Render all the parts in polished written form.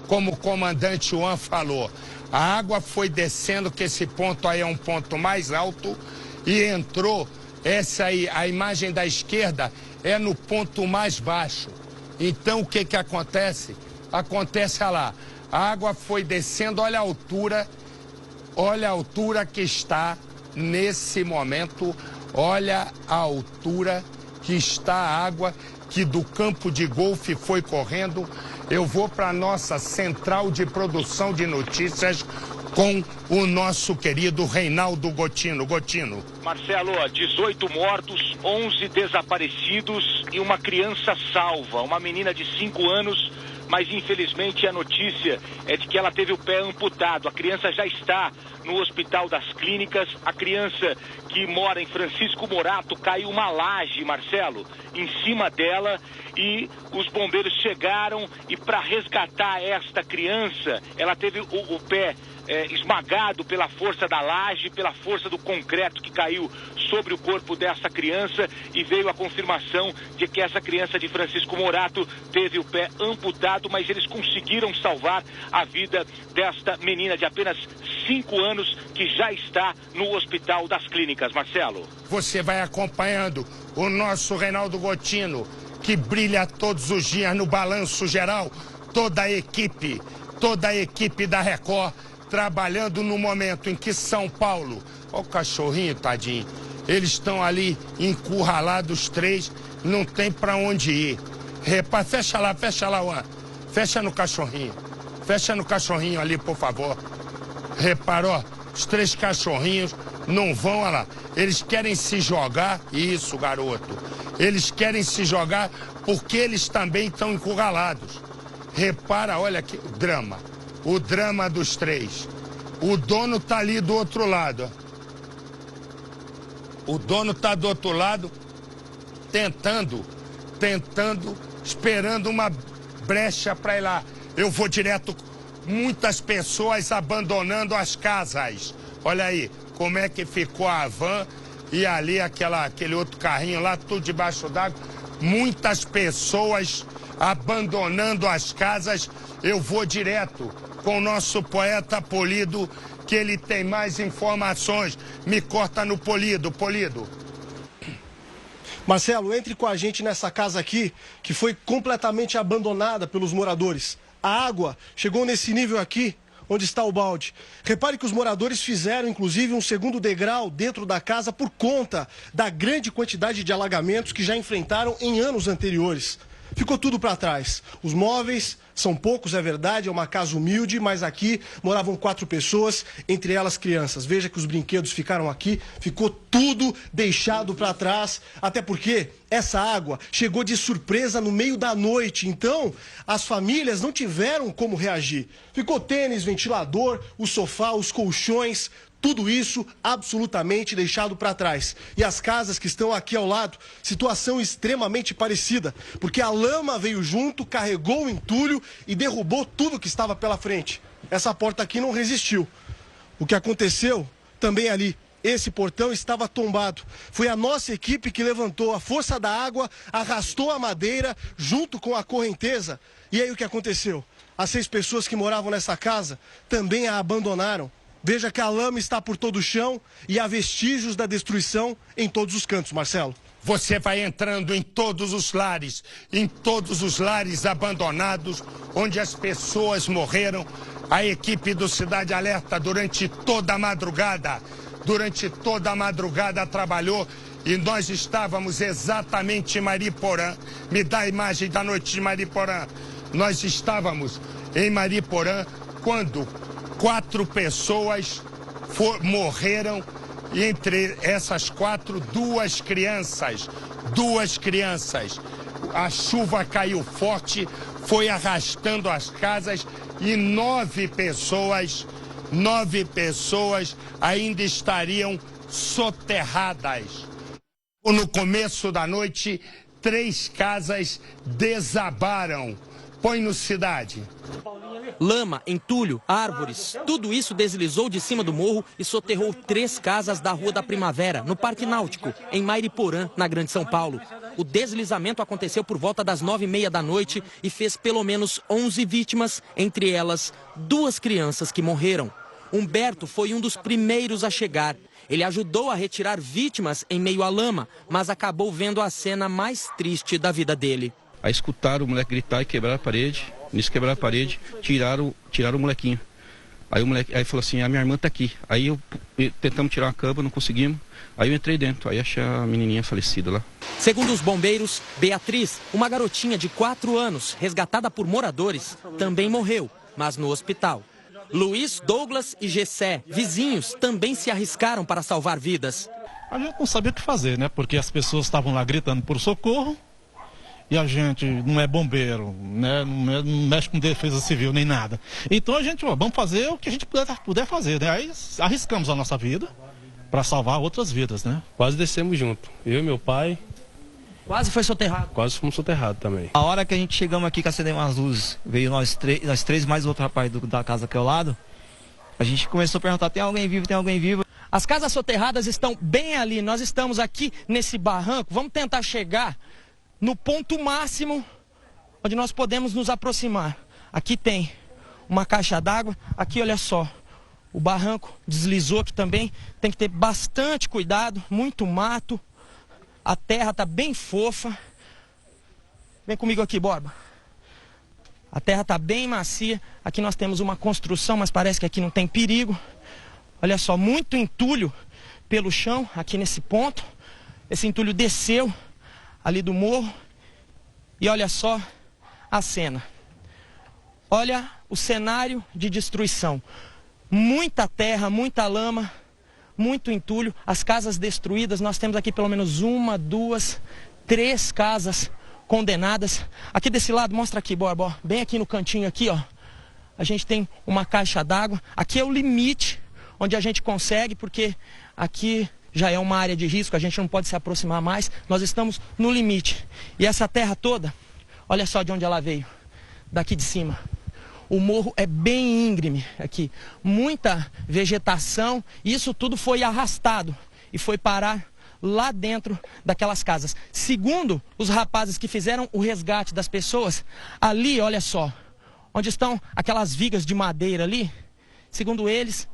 como o comandante Juan falou. A água foi descendo, que esse ponto aí é um ponto mais alto, e entrou, essa aí, a imagem da esquerda, é no ponto mais baixo. Então o que acontece? Acontece, olha lá, a água foi descendo, olha a altura que está nesse momento, olha a altura que está a água que do campo de golfe foi correndo. Eu vou para a nossa central de produção de notícias com o nosso querido Reinaldo Gotino. Gotino. Marcelo, 18 mortos, 11 desaparecidos e uma criança salva, uma menina de 5 anos, mas infelizmente a notícia é de que ela teve o pé amputado. A criança já está no Hospital das Clínicas. A criança que mora em Francisco Morato caiu uma laje, Marcelo, em cima dela, e os bombeiros chegaram e para resgatar esta criança, ela teve o pé esmagado pela força da laje, pela força do concreto que caiu sobre o corpo dessa criança, e veio a confirmação de que essa criança de Francisco Morato teve o pé amputado, mas eles conseguiram salvar a vida desta menina de apenas 5 anos que já está no Hospital das Clínicas, Marcelo. Você vai acompanhando o nosso Reinaldo Gotino, que brilha todos os dias no balanço geral, toda a equipe da Record, trabalhando no momento em que São Paulo, olha o cachorrinho, tadinho, eles estão ali encurralados, 3, não tem para onde ir. Repara, fecha lá, Juan, fecha no cachorrinho ali, por favor. Reparou, os 3 cachorrinhos não vão, olha lá, eles querem se jogar, isso, garoto, eles querem se jogar porque eles também estão encurralados. Repara, olha que drama. O drama dos 3. O dono tá ali do outro lado. O dono tá do outro lado, tentando, esperando uma brecha para ir lá. Eu vou direto, muitas pessoas abandonando as casas. Olha aí, como é que ficou a van e ali aquele outro carrinho lá, tudo debaixo d'água. Muitas pessoas abandonando as casas. Eu vou direto com o nosso poeta Polido, que ele tem mais informações. Me corta no Polido. Marcelo, entre com a gente nessa casa aqui, que foi completamente abandonada pelos moradores. A água chegou nesse nível aqui, onde está o balde. Repare que os moradores fizeram, inclusive, um segundo degrau dentro da casa por conta da grande quantidade de alagamentos que já enfrentaram em anos anteriores. Ficou tudo para trás. Os móveis são poucos, é verdade, é uma casa humilde, mas aqui moravam 4 pessoas, entre elas crianças. Veja que os brinquedos ficaram aqui, ficou tudo deixado para trás, até porque essa água chegou de surpresa no meio da noite, então as famílias não tiveram como reagir. Ficou tênis, ventilador, o sofá, os colchões, tudo isso absolutamente deixado para trás. E as casas que estão aqui ao lado, situação extremamente parecida, porque a lama veio junto, carregou o entulho e derrubou tudo que estava pela frente. Essa porta aqui não resistiu. O que aconteceu também ali, esse portão estava tombado. Foi a nossa equipe que levantou, a força da água arrastou a madeira junto com a correnteza. E aí o que aconteceu? As 6 pessoas que moravam nessa casa também a abandonaram. Veja que a lama está por todo o chão e há vestígios da destruição em todos os cantos, Marcelo. Você vai entrando em todos os lares abandonados, onde as pessoas morreram. A equipe do Cidade Alerta durante toda a madrugada trabalhou, e nós estávamos exatamente em Mariporã. Me dá a imagem da noite de Mariporã. Nós estávamos em Mariporã quando 4 pessoas morreram, e entre essas 4, 2 crianças. A chuva caiu forte, foi arrastando as casas, e 9 pessoas ainda estariam soterradas. No começo da noite, 3 casas desabaram. Põe no Cidade. Paulinho ali. Lama, entulho, árvores, tudo isso deslizou de cima do morro e soterrou 3 casas da Rua da Primavera, no Parque Náutico, em Mairiporã, na Grande São Paulo. O deslizamento aconteceu por volta das 9h30 da noite e fez pelo menos 11 vítimas, entre elas 2 crianças que morreram. Humberto foi um dos primeiros a chegar. Ele ajudou a retirar vítimas em meio à lama, mas acabou vendo a cena mais triste da vida dele. Aí escutaram o moleque gritar e quebrar a parede. Nisso quebrar a parede, tiraram o molequinho. Aí o moleque falou assim, a minha irmã tá aqui. Aí tentamos tirar a cama, não conseguimos. Aí eu entrei dentro, aí achei a menininha falecida lá. Segundo os bombeiros, Beatriz, uma garotinha de 4 anos, resgatada por moradores, também morreu, mas no hospital. Luiz, Douglas e Gessé, vizinhos, também se arriscaram para salvar vidas. A gente não sabia o que fazer, né? Porque as pessoas estavam lá gritando por socorro. E a gente não é bombeiro, né? Não mexe com defesa civil nem nada. Então a gente, vamos fazer o que a gente puder fazer, né? Aí arriscamos a nossa vida para salvar outras vidas, né? Quase descemos junto, eu e meu pai. Quase foi soterrado? Quase fomos soterrados também. A hora que a gente chegamos aqui, que acendemos as luzes, veio nós três mais outro rapaz da casa aqui ao lado, a gente começou a perguntar, tem alguém vivo, tem alguém vivo? As casas soterradas estão bem ali, nós estamos aqui nesse barranco, vamos tentar chegar no ponto máximo onde nós podemos nos aproximar. Aqui tem uma caixa d'água, aqui olha só, o barranco deslizou aqui também, tem que ter bastante cuidado, muito mato, a terra está bem fofa. Vem comigo aqui, Borba. A terra está bem macia, aqui nós temos uma construção, mas parece que aqui não tem perigo. Olha só, muito entulho pelo chão, aqui nesse ponto. Esse entulho desceu ali do morro, e olha só a cena. Olha o cenário de destruição. Muita terra, muita lama, muito entulho, as casas destruídas. Nós temos aqui pelo menos 1, 2, 3 casas condenadas. Aqui desse lado, mostra aqui, Borba, bem aqui no cantinho aqui, ó. A gente tem uma caixa d'água. Aqui é o limite onde a gente consegue, porque aqui já é uma área de risco, a gente não pode se aproximar mais, nós estamos no limite. E essa terra toda, olha só de onde ela veio, daqui de cima. O morro é bem íngreme aqui, muita vegetação, isso tudo foi arrastado e foi parar lá dentro daquelas casas. Segundo os rapazes que fizeram o resgate das pessoas, ali, olha só, onde estão aquelas vigas de madeira ali, segundo eles,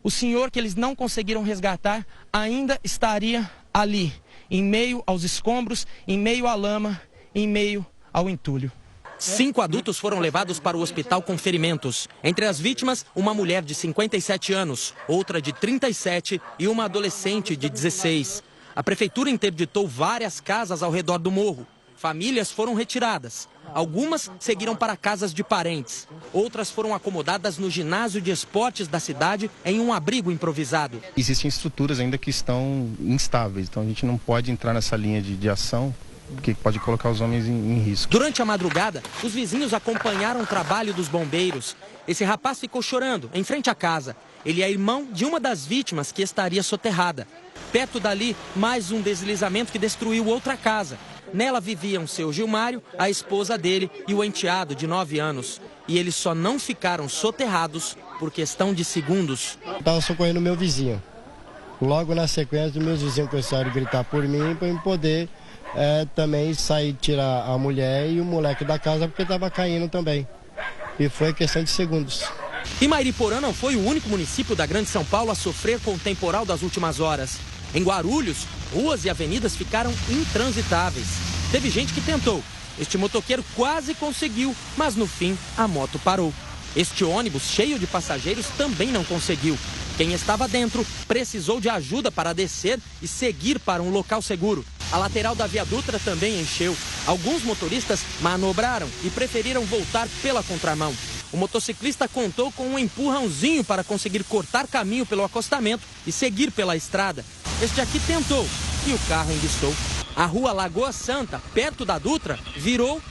o senhor que eles não conseguiram resgatar ainda estaria ali, em meio aos escombros, em meio à lama, em meio ao entulho. 5 adultos foram levados para o hospital com ferimentos. Entre as vítimas, uma mulher de 57 anos, outra de 37 e uma adolescente de 16. A prefeitura interditou várias casas ao redor do morro. Famílias foram retiradas. Algumas seguiram para casas de parentes. Outras foram acomodadas no ginásio de esportes da cidade em um abrigo improvisado. Existem estruturas ainda que estão instáveis, então a gente não pode entrar nessa linha de ação, porque pode colocar os homens em risco. Durante a madrugada, os vizinhos acompanharam o trabalho dos bombeiros. Esse rapaz ficou chorando em frente à casa. Ele é irmão de uma das vítimas que estaria soterrada. Perto dali, mais um deslizamento que destruiu outra casa. Nela viviam seu Gilmário, a esposa dele e o enteado de 9 anos. E eles só não ficaram soterrados por questão de segundos. Estava socorrendo meu vizinho. Logo na sequência, meus vizinhos começaram a gritar por mim para eu poder também sair, tirar a mulher e o moleque da casa, porque estava caindo também. E foi questão de segundos. E Mairiporã não foi o único município da Grande São Paulo a sofrer com o temporal das últimas horas. Em Guarulhos, ruas e avenidas ficaram intransitáveis. Teve gente que tentou. Este motoqueiro quase conseguiu, mas no fim a moto parou. Este ônibus cheio de passageiros também não conseguiu. Quem estava dentro precisou de ajuda para descer e seguir para um local seguro. A lateral da Via Dutra também encheu. Alguns motoristas manobraram e preferiram voltar pela contramão. O motociclista contou com um empurrãozinho para conseguir cortar caminho pelo acostamento e seguir pela estrada. Este aqui tentou e o carro enguiçou. A rua Lagoa Santa, perto da Dutra, virou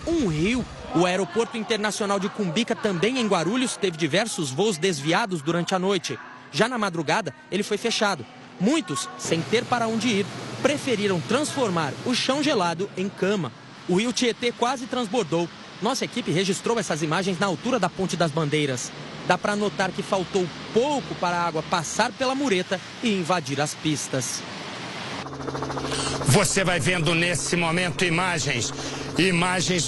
um rio. O aeroporto internacional de Cumbica, também em Guarulhos, teve diversos voos desviados durante a noite. Já na madrugada, ele foi fechado. Muitos, sem ter para onde ir, preferiram transformar o chão gelado em cama. O rio Tietê quase transbordou. Nossa equipe registrou essas imagens na altura da Ponte das Bandeiras. Dá para notar que faltou pouco para a água passar pela mureta e invadir as pistas. Você vai vendo nesse momento imagens,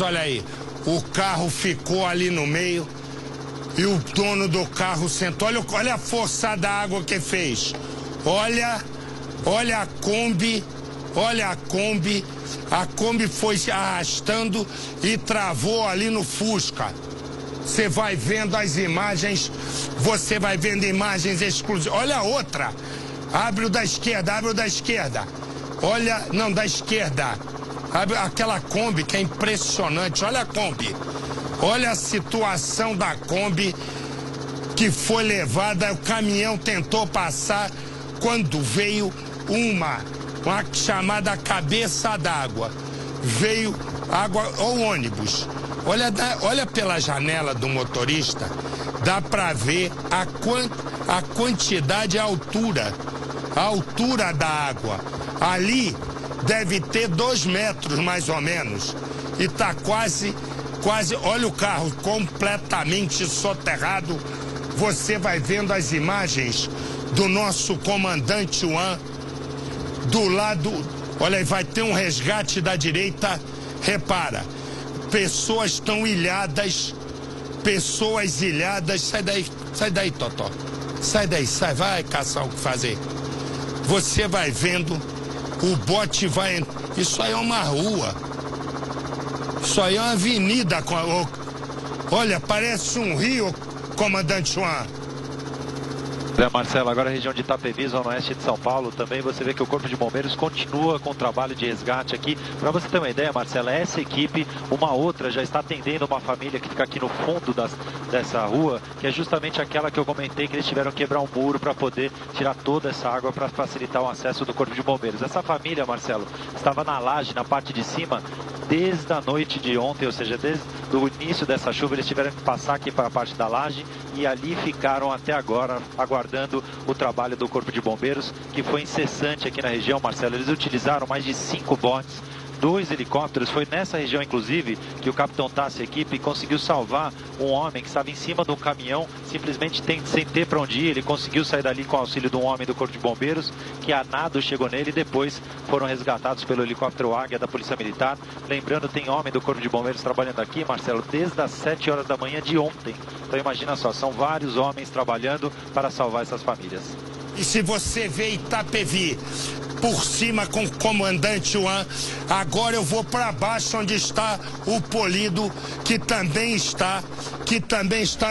olha aí, o carro ficou ali no meio e o dono do carro sentou, olha a força da água que fez, olha a Kombi foi se arrastando e travou ali no Fusca. Você vai vendo as imagens, você vai vendo imagens exclusivas, olha a outra, abre o da esquerda. Olha, não, da esquerda. Aquela Kombi que é impressionante. Olha a Kombi. Olha a situação da Kombi que foi levada. O caminhão tentou passar quando veio uma chamada cabeça d'água. Veio água, ou ônibus. Olha pela janela do motorista. Dá para ver a quantidade, a altura da água. Ali deve ter 2 metros mais ou menos. E tá quase, olha o carro completamente soterrado. Você vai vendo as imagens do nosso comandante Juan. Do lado, olha aí, vai ter um resgate da direita. Repara, pessoas estão ilhadas. Sai daí, Totó. Sai, vai caçar o que fazer. Você vai vendo, o bote vai... Isso aí é uma rua. Isso aí é uma avenida. Olha, parece um rio, comandante Juan. Marcelo, agora a região de Itapevi, zona oeste de São Paulo, também você vê que o Corpo de Bombeiros continua com o trabalho de resgate aqui. Para você ter uma ideia, Marcelo, essa equipe, uma outra, já está atendendo uma família que fica aqui no fundo dessa rua, que é justamente aquela que eu comentei, que eles tiveram que quebrar um muro para poder tirar toda essa água para facilitar o acesso do Corpo de Bombeiros. Essa família, Marcelo, estava na laje, na parte de cima, desde a noite de ontem, ou seja, desde o início dessa chuva, eles tiveram que passar aqui para a parte da laje e ali ficaram até agora, aguardando o trabalho do Corpo de Bombeiros, que foi incessante aqui na região, Marcelo. Eles utilizaram mais de 5 botes, 2 helicópteros. Foi nessa região, inclusive, que o capitão Tassi, a equipe, conseguiu salvar um homem que estava em cima de um caminhão, simplesmente sem ter para onde ir. Ele conseguiu sair dali com o auxílio de um homem do Corpo de Bombeiros, que a nado chegou nele e depois foram resgatados pelo helicóptero Águia da Polícia Militar. Lembrando, tem homem do Corpo de Bombeiros trabalhando aqui, Marcelo, desde as 7 horas da manhã de ontem. Então imagina só, são vários homens trabalhando para salvar essas famílias. E se você vê Itapevi por cima com o comandante Juan, agora eu vou para baixo onde está o Polido, que também está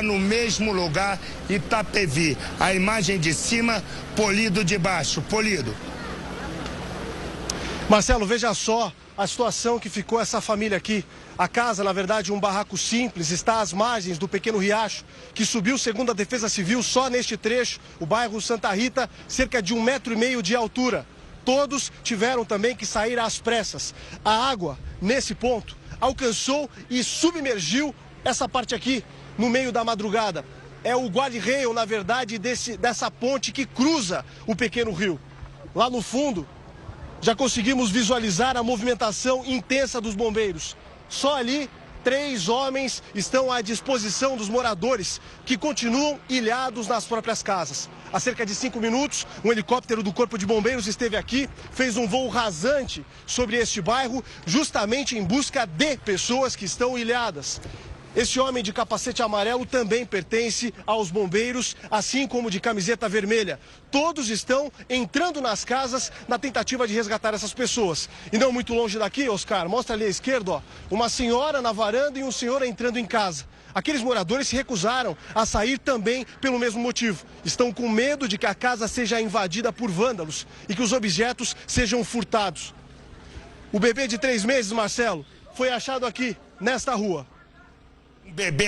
no mesmo lugar, Itapevi. A imagem de cima, Polido de baixo. Polido. Marcelo, veja só a situação que ficou essa família aqui. A casa, na verdade, um barraco simples, está às margens do pequeno riacho, que subiu, segundo a Defesa Civil, só neste trecho, o bairro Santa Rita, cerca de 1,5 metro de altura. Todos tiveram também que sair às pressas. A água, nesse ponto, alcançou e submergiu essa parte aqui, no meio da madrugada. É o guarda-rail, na verdade, dessa ponte que cruza o pequeno rio. Lá no fundo, já conseguimos visualizar a movimentação intensa dos bombeiros. Só ali, 3 homens estão à disposição dos moradores, que continuam ilhados nas próprias casas. Há cerca de 5 minutos, um helicóptero do Corpo de Bombeiros esteve aqui, fez um voo rasante sobre este bairro, justamente em busca de pessoas que estão ilhadas. Este homem de capacete amarelo também pertence aos bombeiros, assim como de camiseta vermelha. Todos estão entrando nas casas na tentativa de resgatar essas pessoas. E não muito longe daqui, Oscar, mostra ali à esquerda, ó, uma senhora na varanda e um senhor entrando em casa. Aqueles moradores se recusaram a sair também pelo mesmo motivo. Estão com medo de que a casa seja invadida por vândalos e que os objetos sejam furtados. O bebê de 3 meses, Marcelo, foi achado aqui, nesta rua. Um bebê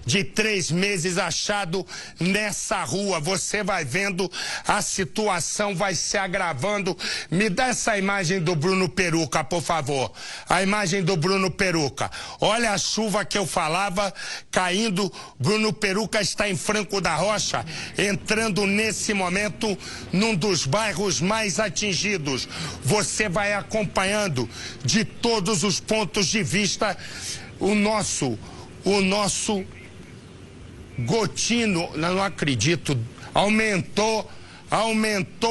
de 3 meses achado nessa rua. Você vai vendo, a situação vai se agravando. Me dá essa imagem do Bruno Peruca, por favor. A imagem do Bruno Peruca. Olha a chuva que eu falava caindo. Bruno Peruca está em Franco da Rocha, entrando nesse momento num dos bairros mais atingidos. Você vai acompanhando de todos os pontos de vista o nosso Gotino, não acredito, aumentou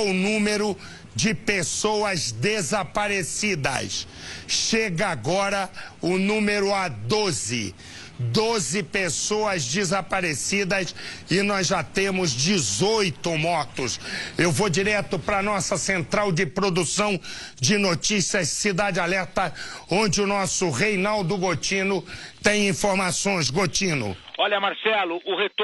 o número de pessoas desaparecidas. Chega agora o número a 12. 12 pessoas desaparecidas e nós já temos 18 mortos. Eu vou direto para nossa central de produção de notícias Cidade Alerta, onde o nosso Reinaldo Gotino tem informações. Gotino. Olha, Marcelo, o retorno